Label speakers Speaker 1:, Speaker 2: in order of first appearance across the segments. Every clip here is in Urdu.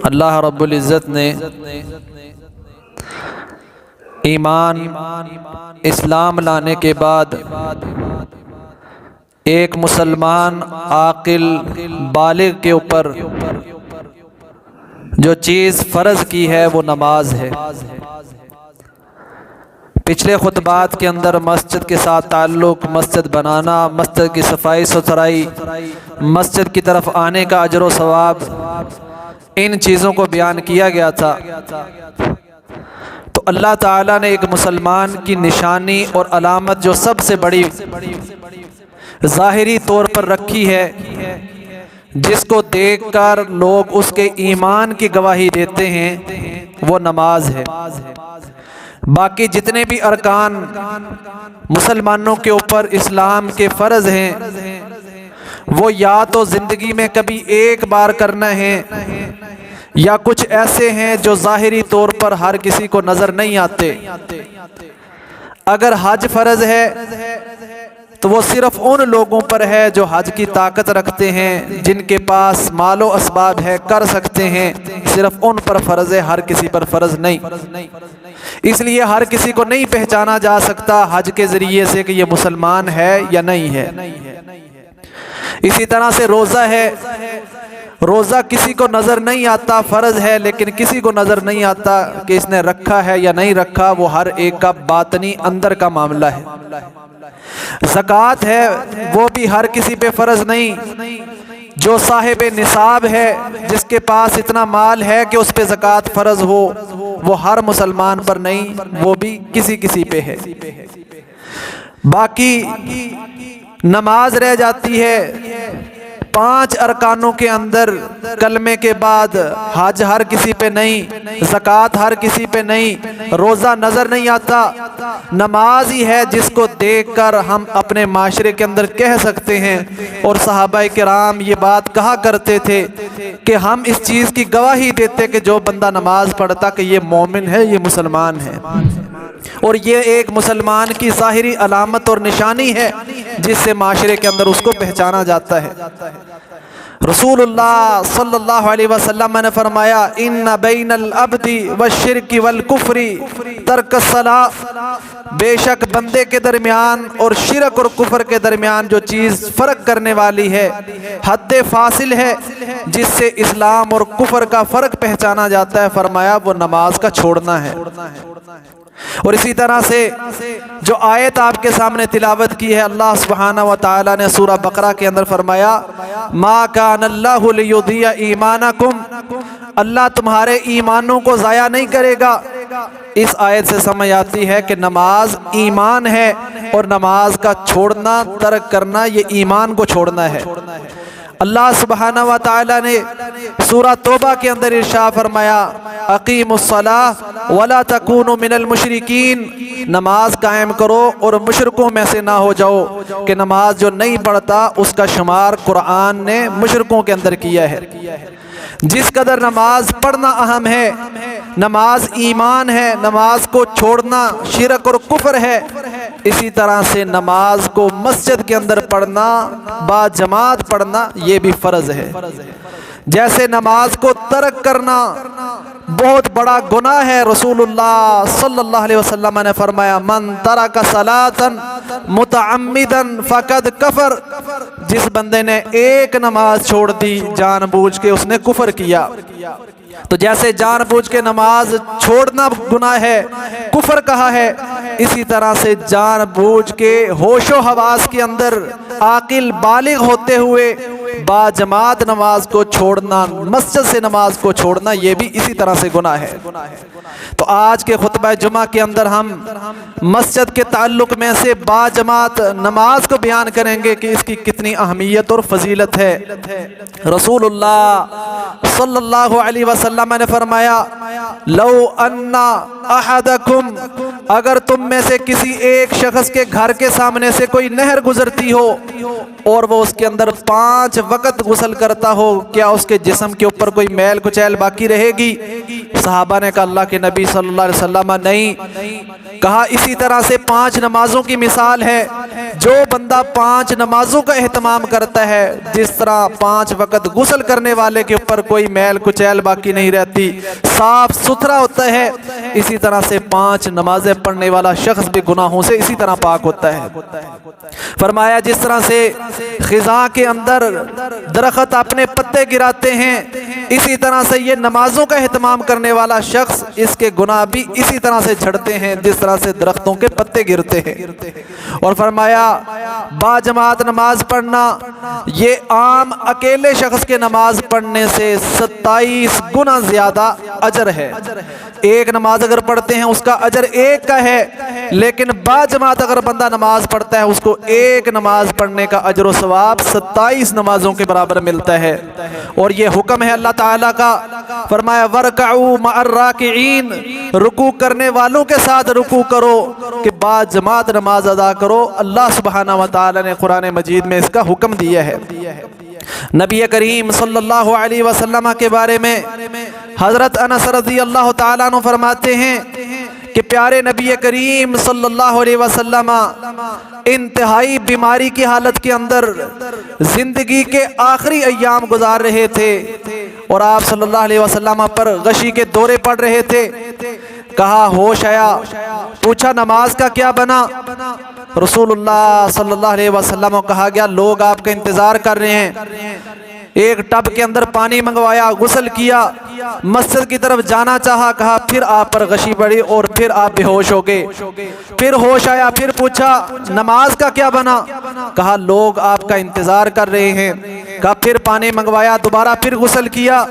Speaker 1: اللہ رب العزت نے ایمان اسلام لانے کے بعد ایک مسلمان عاقل بالغ کے اوپر جو چیز فرض کی ہے وہ نماز ہے۔ پچھلے خطبات کے اندر مسجد کے ساتھ تعلق، مسجد بنانا، مسجد کی صفائی ستھرائی، مسجد کی طرف آنے کا اجر و ثواب، ان چیزوں کو بیان کیا گیا تھا۔ تو اللہ تعالیٰ نے ایک مسلمان کی نشانی اور علامت جو سب سے بڑی ظاہری طور پر رکھی ہے، جس کو دیکھ کر لوگ اس کے ایمان کی گواہی دیتے ہیں، وہ نماز ہے۔ باقی جتنے بھی ارکان مسلمانوں کے اوپر اسلام کے فرض ہیں، وہ یا تو زندگی میں کبھی ایک بار کرنا ہے، یا کچھ ایسے ہیں جو ظاہری طور پر ہر کسی کو نظر نہیں آتے۔ اگر حج فرض ہے تو وہ صرف ان لوگوں پر ہے جو حج کی طاقت رکھتے ہیں، جن کے پاس مال و اسباب ہے، کر سکتے ہیں، صرف ان پر فرض ہے، ہر کسی پر فرض نہیں۔ اس لیے ہر کسی کو نہیں پہچانا جا سکتا حج کے ذریعے سے کہ یہ مسلمان ہے یا نہیں ہے۔ اسی طرح سے روزہ ہے، روزہ کسی کو نظر نہیں آتا، فرض ہے، لیکن کسی کو نظر نہیں آتا کہ اس نے رکھا ہے یا نہیں رکھا، وہ ہر ایک کا باطنی اندر کا معاملہ ہے۔ زکوٰۃ ہے، وہ بھی ہر کسی پہ فرض نہیں۔ جو صاحب نصاب ہے، جس کے پاس اتنا مال ہے کہ اس پہ زکوٰۃ فرض ہو، وہ ہر مسلمان پر نہیں، وہ بھی کسی کسی پہ ہے۔ باقی نماز رہ جاتی ہے۔ 5 ارکانوں کے اندر کلمے کے بعد حج ہر کسی پہ نہیں، زکوٰۃ ہر کسی پہ نہیں، روزہ نظر نہیں آتا۔ نماز ہی ہے جس کو دیکھ کر ہم اپنے معاشرے کے اندر کہہ سکتے ہیں، اور صحابہ کرام یہ بات کہا کرتے تھے کہ ہم اس چیز کی گواہی دیتے کہ جو بندہ نماز پڑھتا کہ یہ مومن ہے، یہ مسلمان ہے، اور یہ ایک مسلمان کی ظاہری علامت اور نشانی ہے جس سے معاشرے کے اندر اس کو پہچانا جاتا ہے۔ رسول اللہ صلی اللہ علیہ وسلم نے فرمایا، ان بین العبد والشرک والکفر ترک الصلاۃ، بے شک بندے کے درمیان اور شرک اور کفر کے درمیان جو چیز فرق کرنے والی ہے، حد فاصل ہے جس سے اسلام اور کفر کا فرق پہچانا جاتا ہے، فرمایا وہ نماز کا چھوڑنا ہے۔ اور اسی طرح سے جو آیت آپ کے سامنے تلاوت کی ہے، اللہ سبحانہ و تعالی نے سورہ بقرہ کے اندر فرمایا، ما کان اللہ لیضیع ایمانکم، اللہ تمہارے ایمانوں کو ضائع نہیں کرے گا۔ اس آیت سے سمجھ آتی ہے کہ نماز ایمان ہے، اور نماز کا چھوڑنا، ترک کرنا، یہ ایمان کو چھوڑنا ہے۔ اللہ سبحانہ و تعالی نے سورہ توبہ کے اندر ارشاد فرمایا، اقیموا الصلاۃ ولا تکونوا من المشرکین، نماز قائم کرو اور مشرکوں میں سے نہ ہو جاؤ، کہ نماز جو نہیں پڑھتا اس کا شمار قرآن نے مشرکوں کے اندر کیا ہے۔ جس قدر نماز پڑھنا اہم ہے، نماز ایمان ہے، نماز کو چھوڑنا شرک اور کفر ہے، اسی طرح سے نماز کو مسجد کے اندر پڑھنا، با جماعت پڑھنا، یہ بھی فرض ہے۔ جیسے نماز کو ترک کرنا بہت بڑا گناہ ہے، رسول اللہ صلی اللہ علیہ وسلم نے فرمایا، من ترک صلاۃ متعمدا فقد کفر، جس بندے نے ایک نماز چھوڑ دی جان بوجھ کے، اس نے کفر کیا۔ تو جیسے جان بوجھ کے نماز چھوڑنا گناہ ہے، کفر کہا ہے، اسی طرح سے جان بوجھ کے ہوش و حواس کے اندر عاقل بالغ ہوتے ہوئے با جماعت نماز کو چھوڑنا، مسجد سے نماز کو چھوڑنا، یہ بھی اسی طرح سے گناہ ہے۔ تو آج کے خطبہ جمعہ کے اندر ہم مسجد کے تعلق میں سے با جماعت نماز کو بیان کریں گے کہ اس کی کتنی اہمیت اور فضیلت ہے۔ رسول اللہ صلی اللہ علیہ وسلم نے فرمایا، لو ان احدکم، اگر تم میں سے کسی ایک شخص کے گھر کے سامنے سے کوئی نہر گزرتی ہو اور وہ اس کے اندر 5 وقت غسل کرتا ہو، کیا اس کے جسم کے اوپر کوئی میل کچیل باقی رہے گی؟ صحابہ نے کہا اللہ کے نبی صلی اللہ علیہ وسلم نہیں، کہا اسی طرح سے 5 نمازوں کی مثال ہے، جو بندہ 5 نمازوں کا اہتمام کرتا ہے، جس طرح 5 وقت غسل کرنے والے کے اوپر کوئی میل کچیل باقی نہیں رہتی، صاف ستھرا ہوتا ہے، اسی طرح سے 5 نمازیں پڑھنے والا شخص بھی گناہوں سے اسی طرح پاک ہوتا ہے۔ فرمایا جس طرح سے خزاں کے اندر درخت اپنے پتے گراتے ہیں، اسی طرح سے یہ نمازوں کا اہتمام کرنے والا شخص، اس کے گناہ بھی اسی طرح سے جھڑتے ہیں جس طرح سے درختوں کے پتے گرتے ہیں۔ اور فرمایا با جماعت نماز پڑھنا یہ عام اکیلے شخص کے نماز پڑھنے سے 27 گنا زیادہ اجر ہے۔ ایک نماز اگر پڑھتے ہیں اس کا اجر ایک کا ہے، لیکن با جماعت اگر بندہ نماز پڑھتا ہے اس کو ایک نماز پڑھنے کا اجر و ثواب 27 نمازوں کے برابر ملتا ہے۔ اور یہ حکم ہے اللہ تعالیٰ کا، فرمایا وَرْكَعُوا مَعَ الرَّاكِعِينَ، رکوع کرنے والوں کے ساتھ رکوع کرو، کہ با جماعت نماز ادا کرو۔ اللہ سبحانہ وتعالی نے قرآن مجید میں اس کا حکم دیا ہے۔ نبی کریم صلی اللہ علیہ وسلم کے بارے میں حضرت انس رضی اللہ تعالیٰ عنہ فرماتے ہیں کہ پیارے نبی کریم صلی اللہ علیہ وسلم انتہائی بیماری کی حالت کے اندر زندگی کے آخری ایام گزار رہے تھے، اور آپ صلی اللہ علیہ وسلم پر غشی کے دورے پڑ رہے تھے۔ کہا ہوش آیا، پوچھا نماز کا کیا بنا؟ رسول اللہ صلی اللہ علیہ وسلم کو کہا گیا لوگ آپ کا انتظار کر رہے ہیں۔ ایک ٹب کے اندر پانی منگوایا، غسل کیا، مسجد کی طرف جانا چاہا، کہا پھر آپ پر غشی پڑی اور پھر آپ بے ہوش ہو گئے۔ پھر ہوش آیا، پھر پوچھا نماز کا کیا بنا؟ کہا لوگ آپ کا انتظار کر رہے ہیں۔ کہا پھر پانی منگوایا، دوبارہ پھر غسل کیا،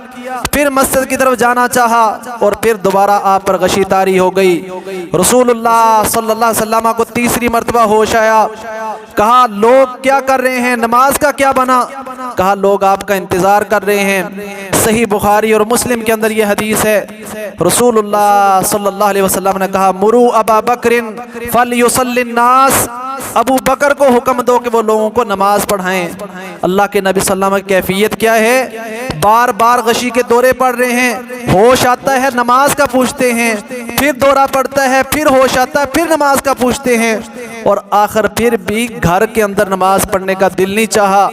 Speaker 1: پھر مسجد کی طرف جانا چاہا اور پھر دوبارہ آپ پر غشی طاری ہو گئی۔ رسول اللہ صلی اللہ علیہ وسلم کو تیسری مرتبہ ہوش آیا، کہا لوگ کیا کر رہے ہیں، نماز کا کیا بنا؟ کہا لوگ آپ کا انتظار کر رہے ہیں۔ صحیح بخاری اور مسلم کے اندر یہ حدیث ہے، رسول اللہ صلی اللہ علیہ وسلم نے کہا مرو ابا بکر فلیصلی الناس، ابو بکر کو حکم دو کہ وہ لوگوں کو نماز پڑھائیں۔ اللہ کے نبی صلی اللہ علیہ وسلم کی کیفیت کیا ہے؟ بار بار غشی کے دورے پڑ رہے ہیں، ہوش آتا ہے نماز کا پوچھتے ہیں، پھر دورہ پڑتا ہے، پھر ہوش آتا ہے، پھر نماز کا پوچھتے ہیں، اور آخر پھر بھی گھر کے اندر نماز پڑھنے کا دل نہیں چاہا۔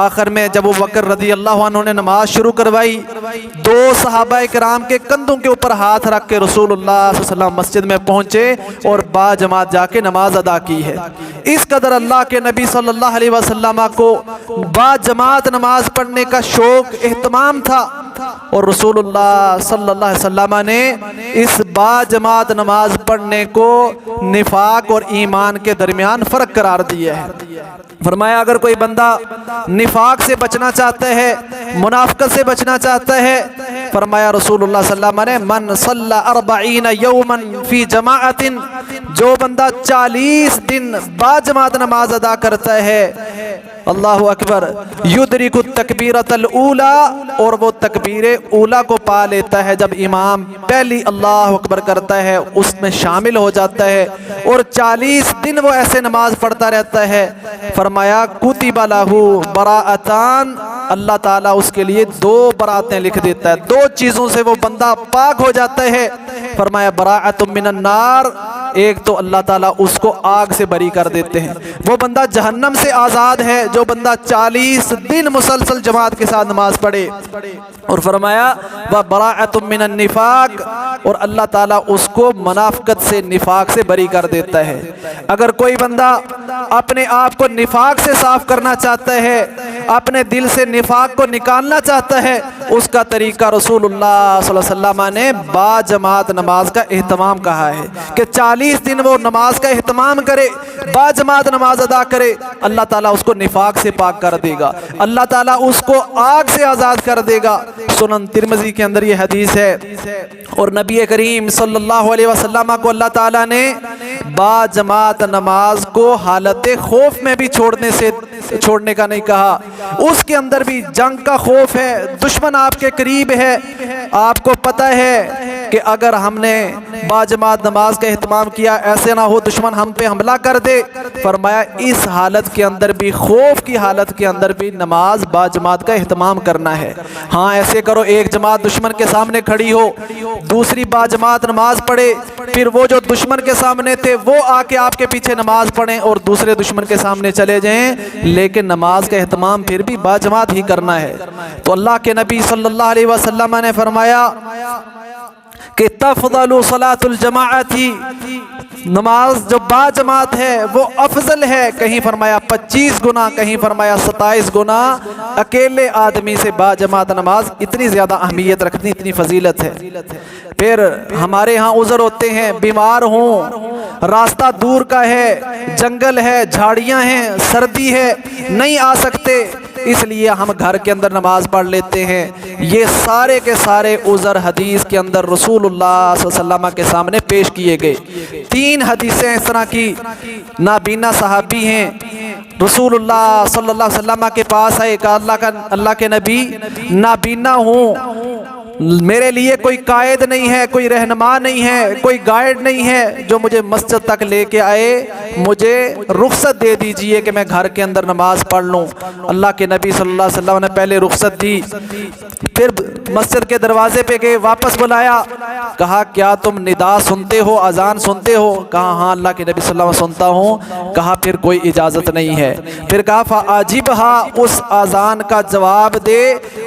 Speaker 1: آخر میں جب ابو بکر رضی اللہ عنہ نے نماز شروع کروائی، 2 صحابہ کرام کے کندھوں کے اوپر ہاتھ رکھ کے رسول اللہ صلی اللہ علیہ وسلم مسجد میں پہنچے اور با جماعت جا کے نماز ادا کی ہے۔ اس قدر اللہ کے نبی صلی اللہ علیہ وسلم کو با جماعت نماز پڑھنے کا شوق اہتمام تھا، اور رسول اللہ صلی اللہ علیہ وسلم نے اس با جماعت نماز پڑھنے کو نفاق اور ایمان کے درمیان فرق قرار دیا ہے۔ فرمایا اگر کوئی بندہ نفاق سے بچنا چاہتا ہے، منافقت سے بچنا چاہتا ہے، فرمایا رسول اللہ صلی اللہ علیہ وسلم من صلی 40 یوما فی جماعت، جو بندہ 40 دن با جماعت نماز ادا کرتا ہے، اللہ اکبر، یدرک التکبیرۃ الاولی، اور وہ تکبیر اولا کو پا لیتا ہے، جب امام پہلی اللہ اکبر کرتا ہے اس میں شامل ہو جاتا ہے، اور 40 دن وہ ایسے نماز پڑھتا رہتا ہے، فرمایا کتب لہ براءتان، اللہ تعالیٰ اس کے لیے 2 براتیں لکھ دیتا ہے، 2 چیزوں سے وہ بندہ پاک ہو جاتا ہے۔ فرمایا براءت من النار، ایک تو اللہ تعالیٰ اس کو آگ سے بری کر دیتے ہیں، وہ بندہ جہنم سے آزاد ہے جو بندہ 40 دن مسلسل جماعت کے ساتھ نماز پڑھے۔ اور فرمایا وبراءت من النفاق، اور اللہ تعالیٰ اس کو منافقت سے، نفاق سے بری کر دیتا ہے۔ اگر کوئی بندہ اپنے آپ کو نفاق سے صاف کرنا چاہتا ہے، اپنے دل سے نفاق کو نکالنا چاہتا ہے، اس کا طریقہ رسول اللہ صلی اللہ علیہ وسلم نے با جماعت نماز کا اہتمام کہا ہے کہ 40 دن وہ نماز کا اہتمام کرے، با جماعت نماز ادا کرے، اللہ تعالیٰ اس کو نفاق سے پاک کر دے گا، اللہ تعالیٰ اس کو آگ سے آزاد کر دے گا۔ سنن ترمذی کے اندر یہ حدیث ہے۔ اور نبی کریم صلی اللہ علیہ وسلم کو اللہ تعالیٰ نے با جماعت نماز کو حالت خوف میں بھی چھوڑنے کا نہیں کہا، اس کے اندر بھی جنگ کا خوف ہے، دشمن آپ کے قریب ہے، آپ کو پتہ ہے کہ اگر ہم نے باجماعت نماز کا اہتمام کیا ایسے نہ ہو دشمن ہم پہ حملہ کر دے۔ فرمایا اس حالت کے اندر بھی، خوف کی حالت کے اندر بھی نماز باجماعت کا اہتمام کرنا ہے۔ ہاں ایسے کرو ایک جماعت دشمن کے سامنے کھڑی ہو، دوسری باجماعت نماز پڑھے، پھر وہ جو دشمن کے سامنے تھے وہ آ کے آپ کے پیچھے نماز پڑھیں اور دوسرے دشمن کے سامنے چلے جائیں، لیکن نماز کا اہتمام پھر بھی باجماعت ہی کرنا ہے۔ تو اللہ کے نبی صلی اللہ علیہ وسلم نے فرمایا کہ تفضل صلاۃ الجماعت، نماز جو باجماعت ہے وہ افضل ہے، کہیں فرمایا 25 گنا، کہیں فرمایا 27 گنا اکیلے آدمی سے باجماعت نماز اتنی زیادہ اہمیت رکھتی، اتنی فضیلت ہے۔ پھر ہمارے ہاں عذر ہوتے ہیں، بیمار ہوں، راستہ دور کا ہے، جنگل ہے، جھاڑیاں ہیں، سردی ہے، نہیں آ سکتے، اس لیے ہم گھر کے اندر نماز پڑھ لیتے ہیں۔ یہ سارے کے سارے عذر حدیث کے اندر رسول اللہ صلی اللہ علیہ وسلم کے سامنے پیش کیے گئے۔ 3 حدیثیں اس طرح کی، نابینا صحابی ہیں، رسول اللہ صلی اللہ علیہ وسلم کے پاس آئے، کہا اللہ کے نبی نابینا ہوں، میرے لیے کوئی قائد نہیں ہے، کوئی رہنما نہیں ہے، کوئی گائیڈ نہیں ہے جو مجھے مسجد تک لے کے آئے، مجھے رخصت دے دیجئے کہ میں گھر کے اندر نماز پڑھ لوں۔ اللہ کے نبی صلی اللہ علیہ وسلم نے پہلے رخصت دی، پھر مسجد کے دروازے پہ گئے، واپس بلایا، کہا کیا تم ندا سنتے ہو، اذان سنتے ہو؟ کہا ہاں اللہ کے نبی صلی اللہ علیہ وسلم سنتا ہوں۔ کہا پھر کوئی اجازت نہیں ہے۔ پھر کہا فَأَجِبْهَا، اس اذان کا جواب دے،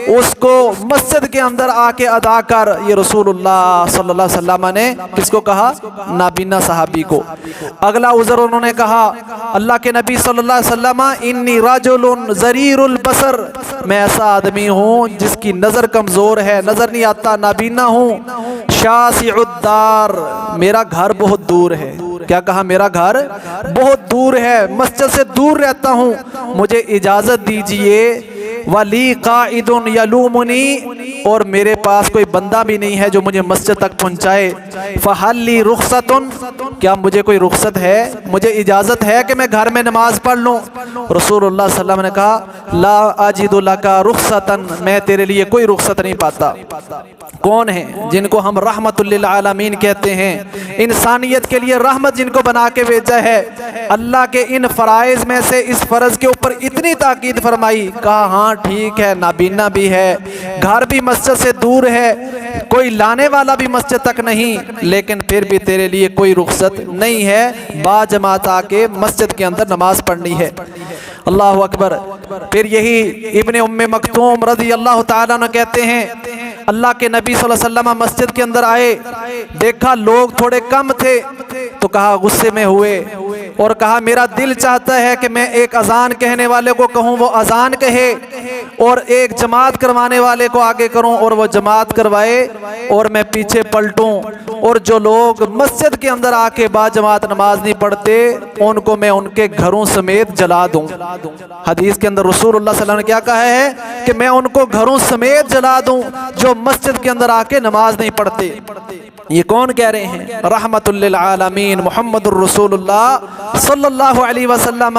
Speaker 1: اس کو مسجد کے اندر آ کے ادا کر۔ یہ رسول اللہ صلی اللہ علیہ وسلم نے کس کو کہا؟ نابینا صحابی کو۔ اگلا عذر انہوں نے کہا اللہ کے نبی صلی اللہ علیہ وسلم انی رجل ضریر البصر، میں ایسا آدمی ہوں جس کی نظر کمزور ہے، نظر نہیں آتا، نابینا ہوں، شاسع الدار، میرا گھر بہت دور ہے۔ کیا کہا؟ میرا گھر بہت دور ہے، مسجد سے دور رہتا ہوں، مجھے اجازت دیجئے۔ ولی قائد یلومنی، اور میرے پاس کوئی بندہ بھی نہیں ہے جو مجھے مسجد تک پہنچائے۔ فہل لی رخصت، کیا مجھے کوئی رخصت ہے، مجھے اجازت ہے کہ میں گھر میں نماز پڑھ لوں؟ رسول اللہ صلی اللہ علیہ وسلم نے کہا لا اجد لک رخصتا، میں تیرے لیے کوئی رخصت نہیں پاتا۔ کون ہیں؟ جن کو ہم رحمت للعالمین کہتے ہیں، انسانیت کے لیے رحمت جن کو بنا کے بھیجا ہے۔ اللہ کے ان فرائض میں سے اس فرض کے اوپر اتنی تاکید فرمائی، کہا ہاں ٹھیک ہے، نابینا بھی ہے، گھر بھی مسجد سے دور ہے، کوئی لانے والا بھی مسجد تک نہیں، لیکن پھر بھی تیرے لیے کوئی رخصت نہیں ہے، باجماعت آ کے مسجد کے اندر نماز پڑھنی ہے۔ اللہ اکبر۔ پھر یہی ابن ام مکتوم رضی اللہ تعالیٰ عنہ کہتے ہیں اللہ کے نبی صلی اللہ علیہ وسلم مسجد کے اندر آئے، دیکھا لوگ تھوڑے کم تھے تو کہا غصے میں ہوئے اور کہا میرا دل چاہتا ہے کہ میں ایک اذان کہنے والے کو کہوں وہ اذان کہے، اور ایک جماعت کروانے والے کو آگے کروں اور وہ جماعت کروائے، اور میں پیچھے پلٹوں، اور جو لوگ مسجد کے اندر آ کے با جماعت نماز نہیں پڑھتے ان کو میں ان کے گھروں سمیت جلا دوں۔ حدیث کے اندر رسول اللہ صلی اللہ علیہ وسلم نے کیا کہا ہے کہ میں ان کو گھروں سمیت جلا دوں جو مسجد کے اندر آ کے نماز نہیں پڑھتے۔ یہ کون کہہ رہے ہیں؟ رحمت للعالمین محمد الرسول اللہ صلی اللہ علیہ وسلم۔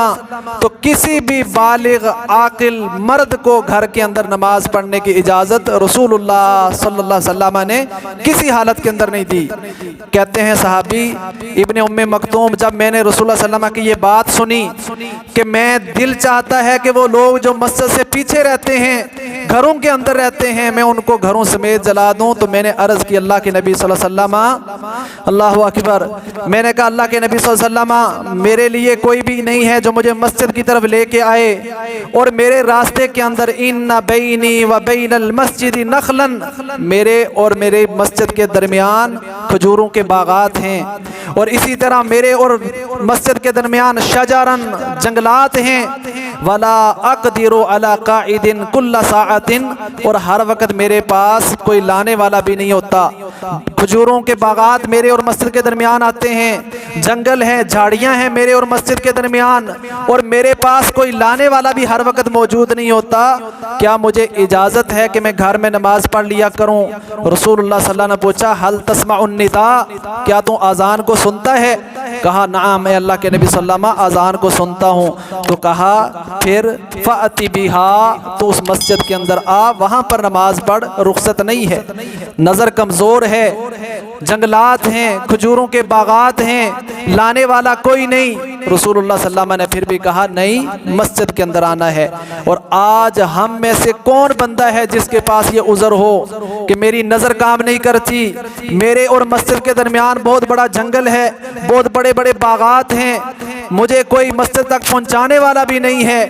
Speaker 1: تو کسی بھی بالغ عاقل مرد کو گھر کے اندر نماز پڑھنے کی اجازت رسول اللہ صلی اللہ علیہ وسلم نے کسی حالت کے اندر نہیں دی۔ کہتے ہیں صحابی ابن ام مکتوم، جب میں نے رسول اللہ صلی اللہ علیہ وسلم کی یہ بات سنی کہ میں دل چاہتا ہے کہ وہ لوگ جو مسجد سے پیچھے رہتے ہیں، گھروں کے اندر رہتے ہیں، میں ان کو گھروں سمیت جلا دوں، تو میں نے عرض کی اللہ کے نبی صلی اللہ علیہ وسلم، اللہ اکبر، میں نے کہا اللہ کے نبی صلی اللہ علیہ وسلم میرے لیے کوئی بھی نہیں ہے جو مجھے مسجد کی طرف لے کے آئے، اور میرے راستے کے اندر ان بینی و بین المسجد نخلا، میرے اور میرے مسجد کے درمیان کھجوروں کے باغات ہیں، اور اسی طرح میرے اور مسجد کے درمیان شجرن جنگلات ہیں، ولا اقدر علی قاعد کل ساعت، اور ہر وقت میرے پاس کوئی لانے والا بھی نہیں ہوتا۔ کھجوروں کے باغات میرے اور مسجد کے درمیان آتے ہیں، جنگل ہیں، جھاڑیاں ہیں میرے اور مسجد کے درمیان، اور میرے پاس کوئی لانے والا بھی ہر وقت موجود نہیں ہوتا، کیا مجھے اجازت ہے کہ میں گھر میں نماز پڑھ لیا کروں؟ رسول اللہ صلی اللہ علیہ وسلم نے پوچھا حل تسمع النداء، کیا تو اذان کو سنتا ہے؟ کہا نعم، میں اللہ کے نبی صلی اللہ علیہ وسلم اذان کو سنتا ہوں۔ تو کہا پھر فأتی بہا، تو اس مسجد کے اندر آ، وہاں پر نماز پڑھ، رخصت نہیں ہے، نظر کمزور ہے، جنگلات ہیں، کھجوروں کے باغات ہیں، لانے والا کوئی نہیں۔ رسول اللہ صلی اللہ علیہ وسلم نے پھر بھی کہا نہیں، مسجد کے اندر آنا ہے۔ اور آج ہم میں سے کون بندہ ہے جس کے پاس یہ عذر ہو کہ میری نظر کام نہیں کرتی، میرے اور مسجد کے درمیان بہت بڑا جنگل ہے، بہت بڑے بڑے باغات ہیں، مجھے کوئی مسجد تک پہنچانے والا بھی نہیں ہے،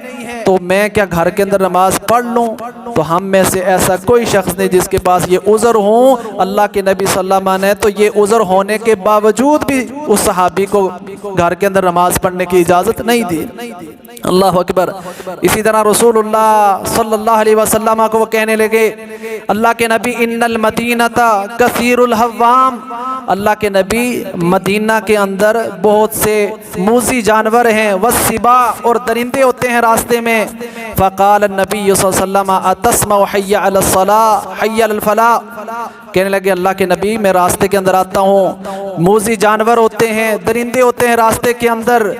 Speaker 1: تو میں کیا گھر کے اندر نماز پڑھ لوں؟ تو ہم میں سے ایسا کوئی شخص نہیں جس کے پاس یہ عذر ہوں۔ اللہ کے نبی صلی اللہ علیہ وسلم نے تو یہ عذر ہونے کے باوجود بھی اس صحابی کو گھر کے اندر نماز پڑھنے کی اجازت نہیں دی۔ اللہ اکبر۔ اسی طرح رسول اللہ صلی اللہ علیہ وسلم کو وہ کہنے لگے، اللہ کے نبی ان المدینۃ کثیر الحوام، اللہ کے نبی مدینہ کے اندر بہت سے موذی جانور ہیں، والسباع اور درندے ہوتے ہیں راستے میں۔ فقال النبی صلی اللہ علیہ وسلم اتسمع حی علی الصلاۃ حی علی الفلاح، کہنے لگے اللہ کے نبی میں راستے کے اندر آتا ہوں، موذی جانور ہوتے ہیں، درندے ہوتے ہیں راستے کے اندر،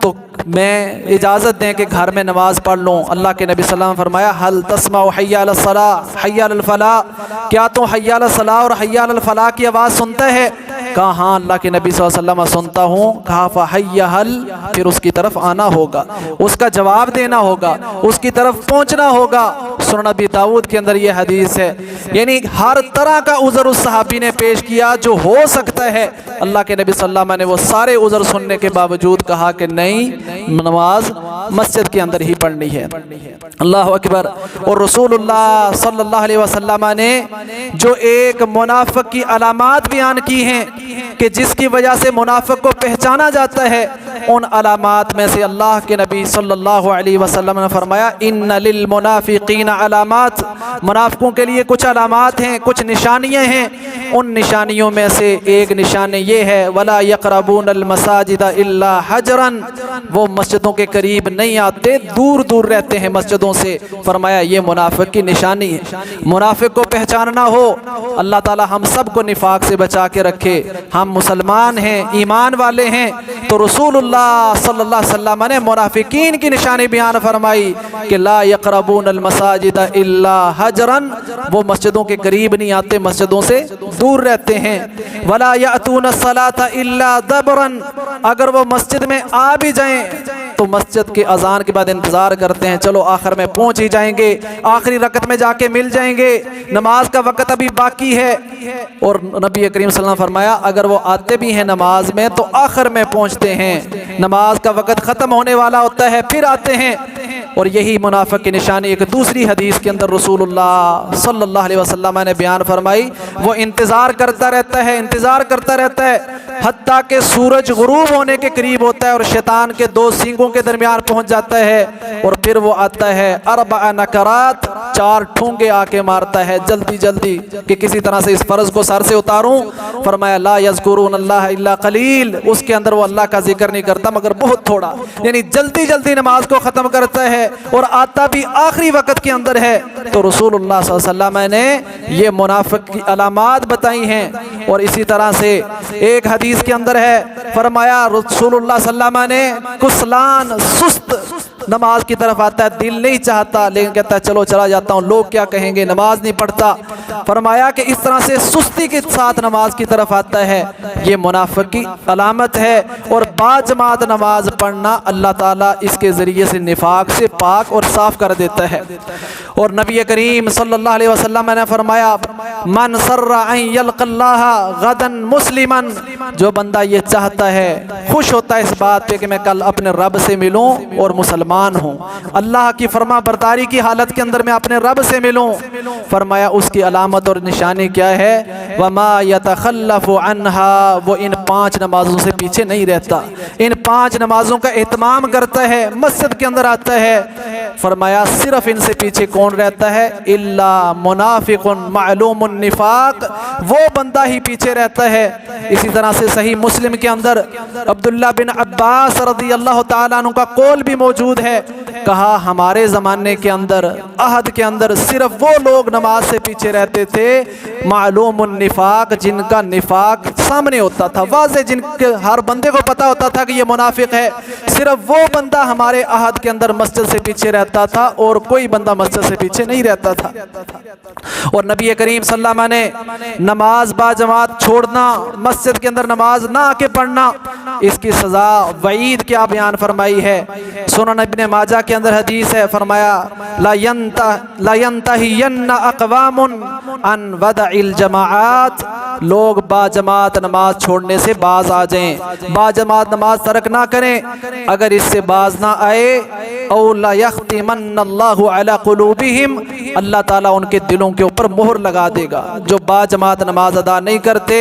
Speaker 1: تو میں اجازت دیں کہ گھر میں نماز پڑھ لوں۔ اللہ کے نبی صلی اللہ علیہ وسلم فرمایا هل تسمع حی علی الصلاۃ حی علی الفلاح، کیا تو حی علی الصلاۃ اور حی علی الفلاح کی آواز سنتا ہے؟ کہا ہاں اللہ کے نبی صلی اللہ علیہ وسلم سنتا ہوں۔ کہا فحی حل، پھر اس کی طرف آنا ہوگا، اس کا جواب دینا ہوگا، اس کی طرف پہنچنا ہوگا۔ سنن ابی داؤد کے اندر یہ حدیث ہے، یعنی ہر طرح کا عذر اس صحابی نے پیش کیا جو ہو سکتا ہے۔ اللہ کے نبی صلی اللہ علیہ وسلم نے وہ سارے عذر سننے کے باوجود کہا کہ نہیں، نماز مسجد کے اندر ہی پڑھنی ہے۔ اللہ اکبر۔ اور رسول اللہ صلی اللہ علیہ وسلم نے جو ایک منافق کی علامات بیان کی ہیں کہ جس کی وجہ سے منافق کو پہچانا جاتا ہے، ان علامات میں سے اللہ کے نبی صلی اللہ علیہ وسلم نے فرمایا ان للمنافقین علامات، منافقوں کے لیے کچھ علامات ہیں، کچھ نشانیاں ہیں۔ ان نشانیوں میں سے ایک نشانی یہ ہے ولا یقربون المساجد الا حجرا، وہ مسجدوں کے قریب نہیں آتے، دور دور رہتے ہیں مسجدوں سے۔ فرمایا یہ منافق کی نشانی ہے۔ منافق کو پہچاننا ہو، اللہ تعالی ہم سب کو نفاق سے بچا کے رکھے۔ ہم مسلمان ہیں، ایمان والے ہیں، تو رسول اللہ صلی اللہ علیہ وسلم نے منافقین کی نشانی بیان فرمائی کہ لا یقربون المساجد الا حجرا، وہ مسجدوں کے قریب نہیں آتے، مسجدوں سے دور رہتے ہیں۔ ولا یأتون الصلاۃ الا دبرا، اگر وہ مسجد میں آ بھی جائیں تو مسجد کے اذان کے بعد انتظار کرتے ہیں، چلو آخر میں پہنچ ہی جائیں گے، آخری رکعت میں جا کے مل جائیں گے، نماز کا وقت ابھی باقی ہے۔ اور نبی کریم صلی اللہ علیہ وسلم فرمایا اگر وہ آتے بھی ہیں نماز میں تو آخر میں پہنچتے ہیں، نماز کا وقت ختم ہونے والا ہوتا ہے پھر آتے ہیں۔ اور یہی منافق کی نشانی ایک دوسری حدیث کے اندر رسول اللہ صلی اللہ علیہ وسلم نے بیان فرمائی، وہ انتظار کرتا رہتا ہے، انتظار کرتا رہتا ہے حتیٰ کہ سورج غروب ہونے کے قریب ہوتا ہے اور شیطان کے دو سینگوں کے درمیان پہنچ جاتا ہے، اور پھر وہ آتا ہے 4 نکرات، 4 ٹھونگے آ کے مارتا ہے جلدی جلدی کہ کسی طرح سے اس فرض کو سر سے اتاروں۔ فرمایا لا یذکرون اللہ الا قلیل، اس کے اندر وہ اللہ کا ذکر نہیں کرتا مگر بہت تھوڑا، یعنی جلدی جلدی نماز کو ختم کرتا ہے اور آتا بھی آخری وقت کے اندر ہے۔ تو رسول اللہ صلی اللہ علیہ وسلم نے یہ منافق کی علامات بتائی ہیں۔ اور اسی طرح سے ایک حدیث کے اندر ہے، فرمایا رسول اللہ صلی اللہ علیہ وسلم نے کسلان، سست نماز کی طرف آتا ہے، دل نہیں چاہتا لیکن کہتا ہے چلو چلا جاتا ہوں، لوگ کیا کہیں گے، نماز نہیں پڑھتا۔ فرمایا کہ اس طرح سے سستی کے ساتھ نماز کی طرف آتا ہے، یہ منافق کی علامت ہے۔ اور با جماعت نماز پڑھنا اللہ تعالیٰ اس کے ذریعے سے نفاق سے پاک اور صاف کر دیتا ہے۔ اور نبی کریم صلی اللہ علیہ وسلم نے فرمایا من سر ان یلقى اللہ غدا مسلما، جو بندہ یہ چاہتا ہے، خوش ہوتا ہے اس بات پہ کہ میں کل اپنے رب سے ملوں اور مسلمان ہوں، اللہ کی فرما برداری کی حالت کے اندر میں اپنے رب سے ملوں، فرمایا اس کی علامت اور نشانی کیا ہے وما یتخلف عنہا، وہ ان 5 نمازوں سے پیچھے نہیں رہتا، ان 5 نمازوں کا اہتمام کرتا ہے، مسجد کے اندر آتا ہے۔ فرمایا صرف ان سے پیچھے کون رہتا ہے الا منافق معلوم النفاق، وہ بندہ ہی پیچھے رہتا ہے۔ اسی طرح سے صحیح مسلم کے اندر عبداللہ بن عباس رضی اللہ تعالیٰ عنہ کا قول بھی موجود ہے، کہا ہمارے زمانے کے اندر، عہد کے اندر صرف وہ لوگ نماز سے پیچھے رہتے تھے معلوم النفاق، جن کا نفاق سامنے ہوتا تھا، واضح، جن کے ہر بندے کو پتا ہوتا تھا کہ یہ منافق ہے، صرف وہ بندہ ہمارے عہد کے اندر مسجد سے پیچھے رہتا تھا اور کوئی بندہ مسجد سے پیچھے نہیں رہتا تھا۔ اور نبی کریم صلی اللہ علیہ وسلم نے نماز با جماعت چھوڑنا، مسجد کے اندر نماز نہ آ کے پڑھنا، اس کی سزا وعید کیا بیان فرمائی ہے۔ سنن ابن ماجہ کے اندر حدیث ہے، فرمایا لا ينتهين اقوام عن ودع الجماعات، لوگ با جماعت نماز چھوڑنے سے باز آ جائیں، با جماعت نماز ترک نہ کریں۔ اگر اس سے باز نہ آئے، او لا يختمن اللہ علی قلوبہم، اللہ تعالیٰ ان کے دلوں کے اوپر مہر لگا دے گا۔ جو با جماعت نماز ادا نہیں کرتے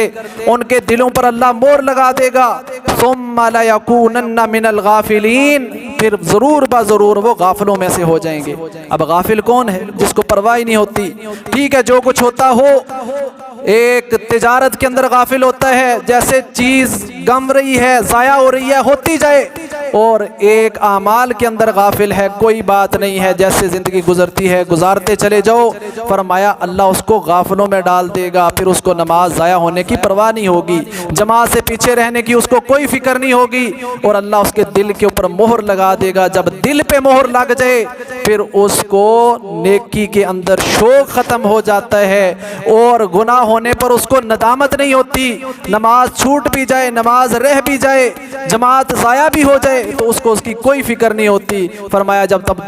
Speaker 1: ان کے دلوں پر اللہ مہر لگا دے گا۔ ثم لیکونن من الغافلین، پھر ضرور با ضرور وہ غافلوں میں سے ہو جائیں گے۔ اب غافل کون ہے؟ جس کو پرواہ نہیں ہوتی۔ ٹھیک ہے، جو کچھ ہوتا ہو، ایک تجارت کے اندر غافل ہوتا ہے، جیسے چیز گم رہی ہے، ضائع ہو رہی ہے، ہوتی جائے، اور ایک اعمال کے اندر غافل ہے، کوئی بات نہیں ہے، جیسے زندگی گزرتی ہے گزارتے چلے جاؤ۔ فرمایا اللہ اس کو غافلوں میں ڈال دے گا، پھر اس کو نماز ضائع ہونے کی پرواہ نہیں ہوگی، جماعت سے پیچھے رہنے کی اس کو کوئی فکر نہیں ہوگی، اور اللہ اس کے دل کے اوپر مہر لگا دے گا۔ جب دل پہ مہر لگ جائے پھر اس کو نیکی کے اندر شوق ختم ہو جاتا ہے، اور گناہ ہونے پر اس کو ندامت نہیں ہوتی۔ نماز چھوٹ بھی جائے، نماز رہ بھی جائے، جماعت ضائع بھی ہو جائے تو اس کو اس کی کوئی فکر نہیں ہوتی۔ فرمایا جب تب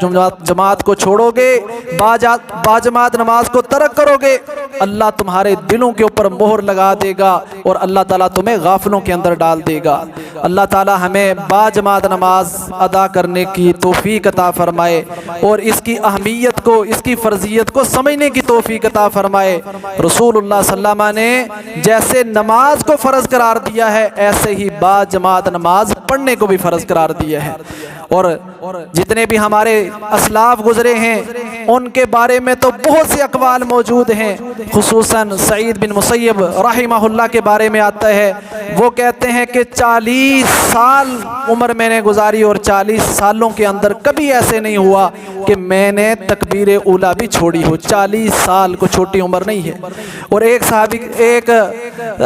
Speaker 1: جماعت کو چھوڑو گے، با جماعت نماز کو ترک کرو گے، اللہ تمہارے دلوں کے اوپر مہر لگا دے گا اور اللہ تعالیٰ تمہیں غافلوں کے اندر ڈال دے گا۔ اللہ تعالیٰ ہمیں با جماعت نماز ادا کرنے کی توفیق عطا فرمائے، اور اس کی اہمیت کو، اس کی فرضیت کو سمجھنے کی توفیق عطا فرمائے۔ رسول اللہ صلی اللہ علیہ وسلم نے جیسے نماز کو فرض قرار دیا ہے، ایسے ہی با جماعت نماز پڑھنے کو بھی فرض قرار دیا ہے۔ اور جتنے بھی ہمارے اسلاف گزرے ہیں ان کے بارے میں تو بہت سے اقوال موجود ہیں، خصوصاً سعید بن مسیب رحمہ اللہ کے بارے میں آتا ہے، وہ کہتے ہیں کہ 40 سال عمر میں نے گزاری اور 40 سالوں کے اندر کبھی ایسے نہیں ہوا کہ میں نے تکبیر اولیٰ بھی چھوڑی ہو۔ 40 سال کو چھوٹی عمر نہیں ہے۔ اور ایک صحابی، ایک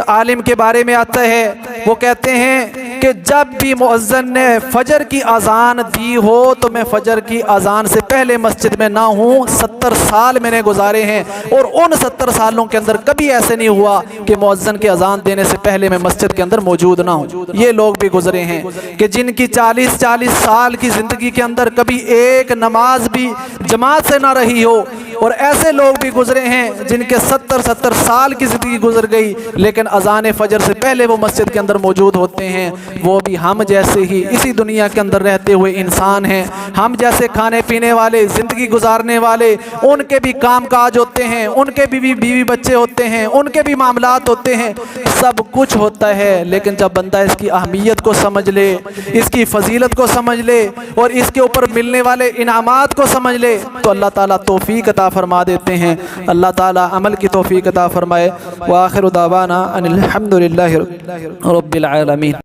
Speaker 1: عالم کے بارے میں آتا ہے، وہ کہتے ہیں کہ جب بھی مؤذن نے فجر کی اذان دی ہو تو میں فجر کی اذان سے پہلے مسجد میں نہ ہوں۔ 70 سال میں نے گزارے ہیں اور ان 70 سالوں کے اندر کبھی ایسے نہیں ہوا کہ مؤذن کی اذان دینے سے پہلے میں مسجد کے اندر موجود نہ ہوں۔ یہ لوگ بھی گزرے ہیں کہ جن کی 40 سال کی زندگی کے اندر کبھی ایک نماز بھی جماعت سے نہ رہی ہو، اور ایسے لوگ بھی گزرے ہیں جن کے 70 سال کی زندگی گزر گئی لیکن اذان فجر سے پہلے وہ مسجد کے اندر موجود ہوتے ہیں۔ وہ بھی ہم جیسے ہی اسی دنیا کے اندر رہتے ہوئے انسان ہیں، ہم جیسے کھانے پینے والے، زندگی گزارنے والے، ان کے بھی کام کاج ہوتے ہیں، ان کے بھی بیوی بچے ہوتے ہیں، ان کے بھی معاملات ہوتے ہیں، سب کچھ ہوتا ہے۔ لیکن جب بندہ اس کی اہمیت کو سمجھ لے، اس کی فضیلت کو سمجھ لے اور اس کے اوپر ملنے والے انعامات کو سمجھ لے تو اللہ تعالیٰ توفیق عطا فرما دیتے ہیں۔ اللہ تعالیٰ عمل کی توفیق عطا فرمائے۔ وآخر دعوانا ان الحمد للہ رب العالمین۔